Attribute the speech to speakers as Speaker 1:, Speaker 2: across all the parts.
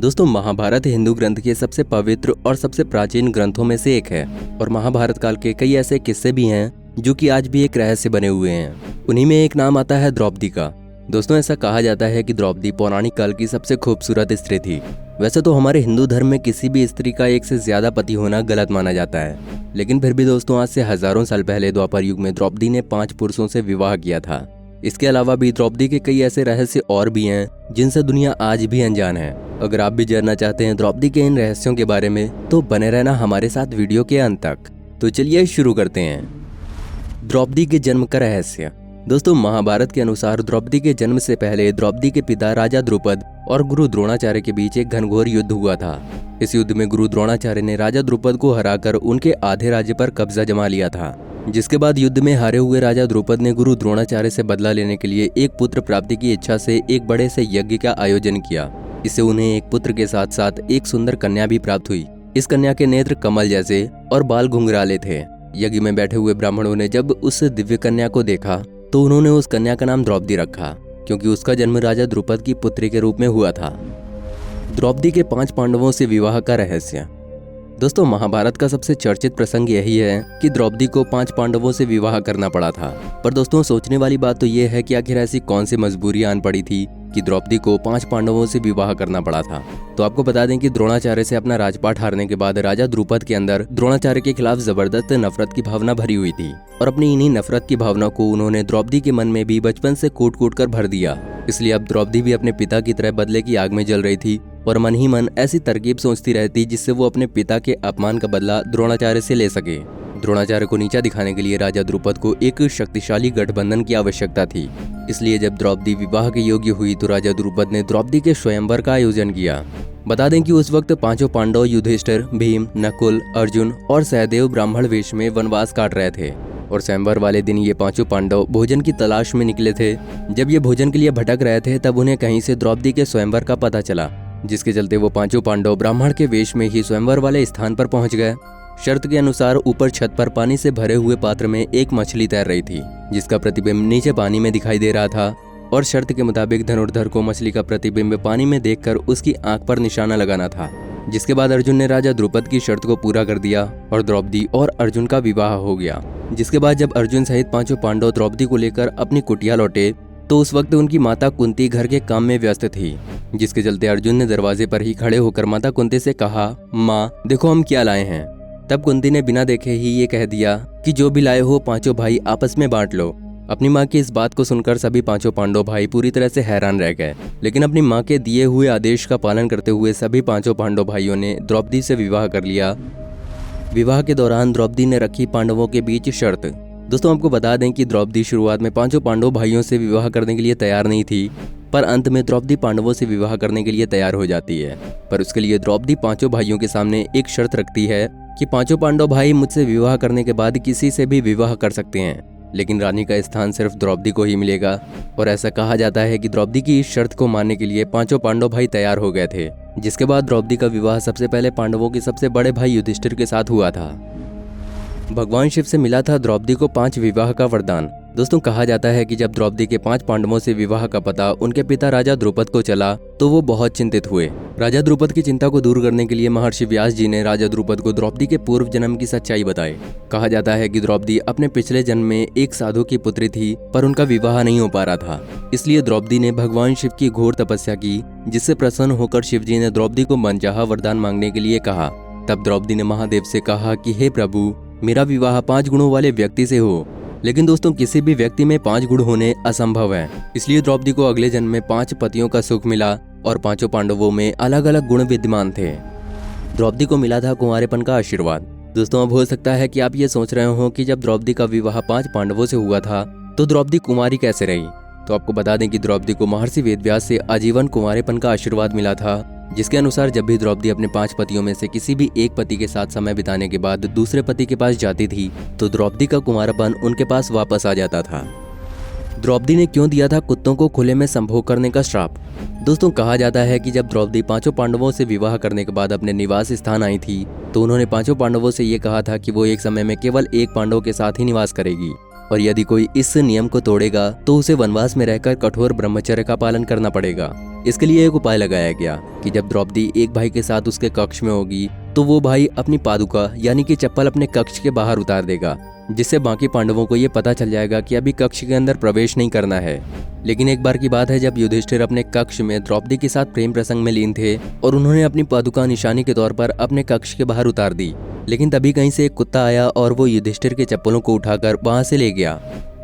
Speaker 1: दोस्तों, महाभारत हिंदू ग्रंथ के सबसे पवित्र और सबसे प्राचीन ग्रंथों में से एक है और महाभारत काल के कई ऐसे किस्से भी हैं जो कि आज भी एक रहस्य बने हुए हैं। उन्हीं में एक नाम आता है द्रौपदी का। दोस्तों, ऐसा कहा जाता है कि द्रौपदी पौराणिक काल की सबसे खूबसूरत स्त्री थी। वैसे तो हमारे हिंदू धर्म में किसी भी स्त्री का एक से ज्यादा पति होना गलत माना जाता है, लेकिन फिर भी दोस्तों, आज से हजारों साल पहले द्वापर युग में द्रौपदी ने 5 पुरुषों से विवाह किया था। इसके अलावा भी द्रौपदी के कई ऐसे रहस्य और भी हैं जिनसे दुनिया आज भी अनजान है। अगर आप भी जानना चाहते हैं द्रौपदी के इन रहस्यों के बारे में, तो बने रहना हमारे साथ वीडियो के अंत तक। तो चलिए शुरू करते हैं। द्रौपदी के जन्म का रहस्य। दोस्तों, महाभारत के अनुसार द्रौपदी के जन्म से पहले द्रौपदी के पिता राजा द्रुपद और गुरु द्रोणाचार्य के बीच एक घनघोर युद्ध हुआ था। इस युद्ध में गुरु द्रोणाचार्य ने राजा द्रुपद को हराकर उनके आधे राज्य पर कब्जा जमा लिया था। जिसके बाद युद्ध में हारे हुए राजा द्रुपद ने गुरु द्रोणाचार्य से बदला लेने के लिए एक पुत्र प्राप्ति की इच्छा से एक बड़े से यज्ञ का आयोजन किया। इससे उन्हें एक पुत्र के साथ साथ एक सुंदर कन्या भी प्राप्त हुई। इस कन्या के नेत्र कमल जैसे और बाल घुंघराले थे। यज्ञ में बैठे हुए ब्राह्मणों ने जब उस दिव्य कन्या को देखा तो उन्होंने उस कन्या का नाम द्रौपदी रखा, क्योंकि उसका जन्म राजा द्रुपद की पुत्री के रूप में हुआ था। द्रौपदी के 5 पांडवों से विवाह का रहस्य। दोस्तों, महाभारत का सबसे चर्चित प्रसंग यही है कि द्रौपदी को 5 पांडवों से विवाह करना पड़ा था। पर दोस्तों, सोचने वाली बात तो ये है कि आखिर ऐसी कौन सी मजबूरी आन पड़ी थी कि द्रौपदी को 5 पांडवों से विवाह करना पड़ा था। तो आपको बता दें कि द्रोणाचार्य से अपना राजपाट हारने के बाद राजा द्रुपद के अंदर द्रोणाचार्य के खिलाफ जबरदस्त नफरत की भावना भरी हुई थी और अपनी इन्हीं नफरत की भावना को उन्होंने द्रौपदी के मन में भी बचपन से कूट कूट कर भर दिया। इसलिए अब द्रौपदी भी अपने पिता की तरह बदले की आग में जल रही थी और मन ही मन ऐसी तरकीब सोचती रहती जिससे वो अपने पिता के अपमान का बदला द्रोणाचार्य से ले सके। द्रोणाचार्य को नीचा दिखाने के लिए राजा द्रुपद को एक शक्तिशाली गठबंधन की आवश्यकता थी। इसलिए जब द्रौपदी विवाह के योग्य हुई तो राजा द्रुपद ने द्रौपदी के स्वयंवर का आयोजन किया। बता दें कि उस वक्त 5 पांडव युधिष्ठिर, भीम, नकुल, अर्जुन और सहदेव ब्राह्मण वेश में वनवास काट रहे थे और स्वयंवर वाले दिन ये 5 पांडव भोजन की तलाश में निकले थे। जब ये भोजन के लिए भटक रहे थे तब उन्हें कहीं से द्रौपदी के स्वयंवर का पता चला, जिसके चलते वो 5 पांडव ब्राह्मण के वेश में ही स्वयंवर वाले स्थान पर पहुंच गए। शर्त के अनुसार ऊपर छत पर पानी से भरे हुए पात्र में एक मछली तैर रही थी, जिसका प्रतिबिंब नीचे पानी में दिखाई दे रहा था और शर्त के मुताबिक धनुर्धर को मछली का प्रतिबिंब पानी में देखकर उसकी आंख पर निशाना लगाना था। जिसके बाद अर्जुन ने राजा द्रुपद की शर्त को पूरा कर दिया और द्रौपदी और अर्जुन का विवाह हो गया। जिसके बाद जब अर्जुन सहित 5 पांडव द्रौपदी को लेकर अपनी कुटिया लौटे तो उस वक्त उनकी माता कुंती घर के काम में व्यस्त थी। जिसके चलते अर्जुन ने दरवाजे पर ही खड़े होकर माता कुंती से कहा, माँ देखो हम क्या लाए हैं। तब कुंती ने बिना देखे ही ये कह दिया कि जो भी लाए हो 5 भाई आपस में बांट लो। अपनी माँ की इस बात को सुनकर सभी 5 पांडव भाई पूरी तरह से हैरान रह गए, लेकिन अपनी माँ के दिए हुए आदेश का पालन करते हुए सभी 5 पांडव भाइयों ने द्रौपदी से विवाह कर लिया। विवाह के दौरान द्रौपदी ने रखी पांडवों के बीच शर्त। दोस्तों, आपको बता दें कि द्रौपदी शुरुआत में 5 पांडव भाइयों से विवाह करने के लिए तैयार नहीं थी, पर अंत में द्रौपदी पांडवों से विवाह करने के लिए तैयार हो जाती है। पर उसके लिए द्रौपदी 5 भाइयों के सामने एक शर्त रखती है कि 5 पांडव भाई मुझसे विवाह करने के बाद किसी से भी विवाह कर सकते हैं, लेकिन रानी का स्थान सिर्फ द्रौपदी को ही मिलेगा। और ऐसा कहा जाता है कि द्रौपदी की इस शर्त को मानने के लिए 5 पांडव भाई तैयार हो गए थे। जिसके बाद द्रौपदी का विवाह सबसे पहले पांडवों के सबसे बड़े भाई युधिष्ठिर के साथ हुआ था। भगवान शिव से मिला था द्रौपदी को 5 विवाह का वरदान। दोस्तों, कहा जाता है कि जब द्रौपदी के 5 पांडवों से विवाह का पता उनके पिता राजा द्रुपद को चला तो वो बहुत चिंतित हुए। राजा द्रुपद की चिंता को दूर करने के लिए महर्षि व्यास जी ने राजा द्रुपद को द्रौपदी के पूर्व जन्म की सच्चाई बताई। कहा जाता है कि द्रौपदी अपने पिछले जन्म में एक साधु की पुत्री थी, पर उनका विवाह नहीं हो पा रहा था। इसलिए द्रौपदी ने भगवान शिव की घोर तपस्या की, जिससे प्रसन्न होकर शिव जी ने द्रौपदी को मनचाहा वरदान मांगने के लिए कहा। तब द्रौपदी ने महादेव से कहा कि हे प्रभु, मेरा विवाह 5 गुणों वाले व्यक्ति से हो। लेकिन दोस्तों, किसी भी व्यक्ति में 5 गुण होने असंभव है। इसलिए द्रौपदी को अगले जन्म में 5 पतियों का सुख मिला और 5 पांडवों में अलग अलग गुण विद्यमान थे। द्रौपदी को मिला था कुंवारेपन का आशीर्वाद। दोस्तों, अब हो सकता है कि आप ये सोच रहे हो कि जब द्रौपदी का विवाह 5 पांडवों से हुआ था तो द्रौपदी कुंवारी कैसे रही। तो आपको बता दें कि द्रौपदी को महर्षि वेदव्यास से आजीवन कुंवारेपन का आशीर्वाद मिला था, जिसके अनुसार जब भी द्रौपदी अपने 5 पतियों में से किसी भी एक पति के साथ समय बिताने के बाद दूसरे पति के पास जाती थी तो द्रौपदी का कुंवारापन उनके पास वापस आ जाता था। द्रौपदी ने क्यों दिया था कुत्तों को खुले में संभोग करने का श्राप। दोस्तों, कहा जाता है कि जब द्रौपदी 5 पांडवों से विवाह करने के बाद अपने निवास स्थान आई थी तो उन्होंने 5 पांडवों से ये कहा था कि वो एक समय में केवल एक पांडव के साथ ही निवास करेगी। और यदि कोई इस नियम को तोड़ेगा तो उसे वनवास में रहकर कठोर ब्रह्मचर्य का पालन करना पड़ेगा। इसके लिए एक उपाय लगाया गया कि जब द्रौपदी एक भाई के साथ उसके कक्ष में होगी तो वो भाई अपनी पादुका यानी कि चप्पल अपने कक्ष के बाहर उतार देगा, जिससे बाकी पांडवों को ये पता चल जाएगा कि अभी कक्ष के अंदर प्रवेश नहीं करना है। लेकिन एक बार की बात है जब युधिष्ठिर अपने कक्ष में द्रौपदी के साथ प्रेम प्रसंग में लीन थे और उन्होंने अपनी पादुका निशानी के तौर पर अपने कक्ष के बाहर उतार दी। लेकिन तभी कहीं से एक कुत्ता आया और वो युधिष्ठिर के चप्पलों को उठाकर वहां से ले गया।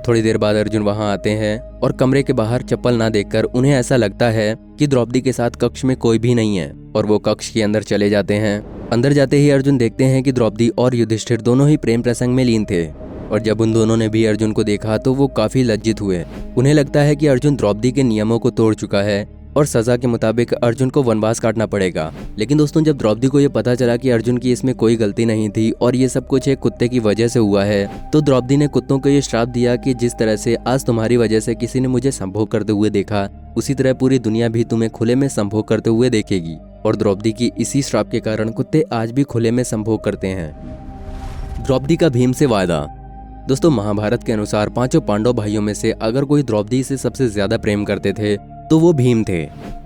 Speaker 1: थोड़ी देर बाद अर्जुन वहां आते हैं और कमरे के बाहर चप्पल ना देखकर उन्हें ऐसा लगता है कि द्रौपदी के साथ कक्ष में कोई भी नहीं है और वो कक्ष के अंदर चले जाते हैं। अंदर जाते ही अर्जुन देखते हैं कि द्रौपदी और युधिष्ठिर दोनों ही प्रेम प्रसंग में लीन थे और जब उन दोनों ने भी अर्जुन को देखा तो वो काफी लज्जित हुए। उन्हें लगता है कि अर्जुन द्रौपदी के नियमों को तोड़ चुका है और सजा के मुताबिक अर्जुन को वनवास काटना पड़ेगा। लेकिन दोस्तों जब द्रौपदी को ये पता चला कि अर्जुन की इसमें कोई गलती नहीं थी और ये सब कुछ एक कुत्ते की वजह से हुआ है, तो द्रौपदी ने कुत्तों को ये श्राप दिया कि जिस तरह से आज तुम्हारी वजह से किसी ने मुझे संभोग करते हुए देखा, उसी तरह पूरी दुनिया भी तुम्हें खुले में संभोग करते हुए देखेगी। और द्रौपदी की इसी श्राप के कारण कुत्ते आज भी खुले में संभोग करते हैं। द्रौपदी का भीम से वादा। दोस्तों महाभारत के अनुसार पांचों पांडव भाइयों में से अगर कोई द्रौपदी से सबसे ज्यादा प्रेम करते थे तो वो भीम थे।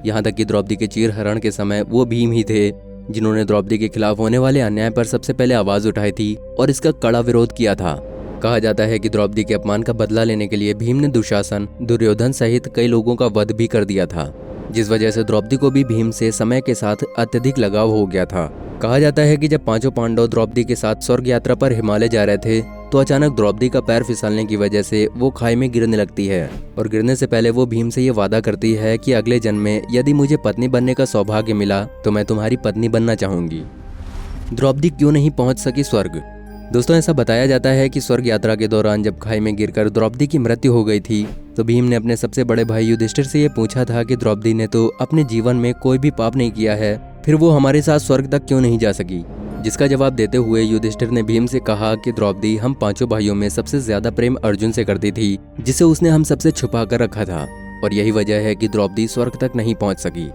Speaker 1: यहाँ तक कि द्रौपदी के चीर हरण के समय वो भीम ही थे जिन्होंने द्रौपदी के खिलाफ होने वाले अन्याय पर सबसे पहले आवाज उठाई थी और इसका कड़ा विरोध किया था। कहा जाता है कि द्रौपदी के अपमान का बदला लेने के लिए भीम ने दुशासन, दुर्योधन सहित कई लोगों का वध भी कर दिया था, जिस वजह से द्रौपदी को भी भीम से समय के साथ अत्यधिक लगाव हो गया था। कहा जाता है कि जब पांचों पांडव द्रौपदी के साथ स्वर्ग यात्रा पर हिमालय जा रहे थे तो अचानक द्रौपदी का पैर फिसलने की वजह से वो खाई में गिरने लगती है और गिरने से पहले वो भीम से ये वादा करती है कि अगले जन्म में यदि मुझे पत्नी बनने का सौभाग्य मिला तो मैं तुम्हारी पत्नी बनना चाहूंगी। द्रौपदी क्यों नहीं पहुंच सकी स्वर्ग? दोस्तों ऐसा बताया जाता है कि स्वर्ग यात्रा के दौरान जब खाई में गिरकर द्रौपदी की मृत्यु हो गई थी तो भीम ने अपने सबसे बड़े भाई युधिष्ठिर से ये पूछा था कि द्रौपदी ने तो अपने जीवन में कोई भी पाप नहीं किया है, फिर वो हमारे साथ स्वर्ग तक क्यों नहीं जा सकी? जिसका जवाब देते हुए युधिष्ठिर ने भीम से कहा कि द्रौपदी हम पांचों भाइयों में सबसे ज्यादा प्रेम अर्जुन से करती थी, जिसे उसने हम सबसे छुपा कर रखा था और यही वजह है कि द्रौपदी स्वर्ग तक नहीं पहुंच सकी।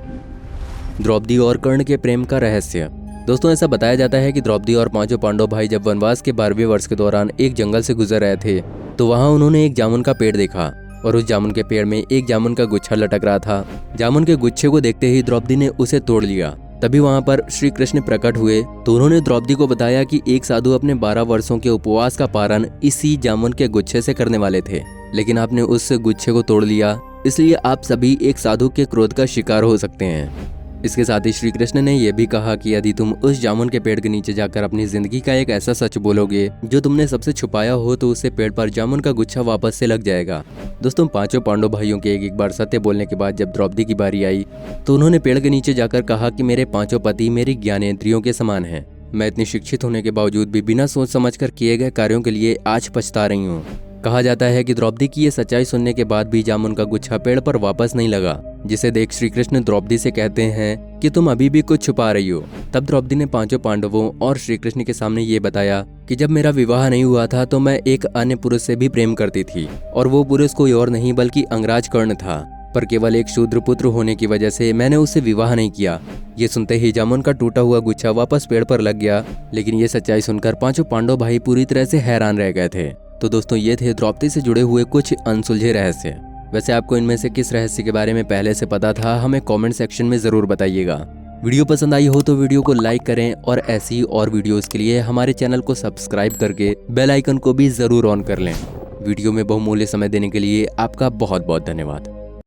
Speaker 1: द्रौपदी और कर्ण के प्रेम का रहस्य। दोस्तों ऐसा बताया जाता है कि द्रौपदी और पांचों पांडव भाई जब वनवास के 12वें वर्ष के दौरान एक जंगल से गुजर रहे थे तो वहां उन्होंने एक जामुन का पेड़ देखा और उस जामुन के पेड़ में एक जामुन का गुच्छा लटक रहा था। जामुन के गुच्छे को देखते ही द्रौपदी ने उसे तोड़ लिया। तभी वहां पर श्री कृष्ण प्रकट हुए तो उन्होंने द्रौपदी को बताया कि एक साधु अपने 12 वर्षों के उपवास का पारण इसी जामुन के गुच्छे से करने वाले थे, लेकिन आपने उस गुच्छे को तोड़ लिया, इसलिए आप सभी एक साधु के क्रोध का शिकार हो सकते हैं। इसके साथ ही श्री कृष्ण ने यह भी कहा कि यदि तुम उस जामुन के पेड़ के नीचे जाकर अपनी जिंदगी का एक ऐसा सच बोलोगे जो तुमने सबसे छुपाया हो तो उससे पेड़ पर जामुन का गुच्छा वापस से लग जाएगा। दोस्तों पांचों पांडव भाइयों के एक बार सत्य बोलने के बाद जब द्रौपदी की बारी आई तो उन्होंने पेड़ के नीचे जाकर कहा कि मेरे पांचों पति मेरी ज्ञानेंद्रियों के समान हैं। मैं इतनी शिक्षित होने के बावजूद भी बिना सोच समझ कर किए गए कार्यों के लिए आज पछता रही हूँ। कहा जाता है कि द्रौपदी की ये सच्चाई सुनने के बाद भी जामुन का गुच्छा पेड़ पर वापस नहीं लगा, जिसे देख श्री कृष्ण द्रौपदी से कहते हैं कि तुम अभी भी कुछ छुपा रही हो। तब द्रौपदी ने पांचों पांडवों और श्री कृष्ण के सामने ये बताया कि जब मेरा विवाह नहीं हुआ था तो मैं एक अन्य पुरुष से भी प्रेम करती थी और वो पुरुष कोई और नहीं बल्कि अंगराज कर्ण था, पर केवल एक शूद्र पुत्र होने की वजह से मैंने उससे विवाह नहीं किया। ये सुनते ही जामुन का टूटा हुआ गुच्छा वापस पेड़ पर लग गया, लेकिन ये सच्चाई सुनकर पांचों पांडव भाई पूरी तरह से हैरान रह गए थे। तो दोस्तों ये थे द्रौपदी से जुड़े हुए कुछ अनसुलझे रहस्य। वैसे आपको इनमें से किस रहस्य के बारे में पहले से पता था, हमें कमेंट सेक्शन में जरूर बताइएगा। वीडियो पसंद आई हो तो वीडियो को लाइक करें और ऐसी और वीडियोस के लिए हमारे चैनल को सब्सक्राइब करके बेल आइकन को भी जरूर ऑन कर लें। वीडियो में बहुमूल्य समय देने के लिए आपका बहुत बहुत धन्यवाद।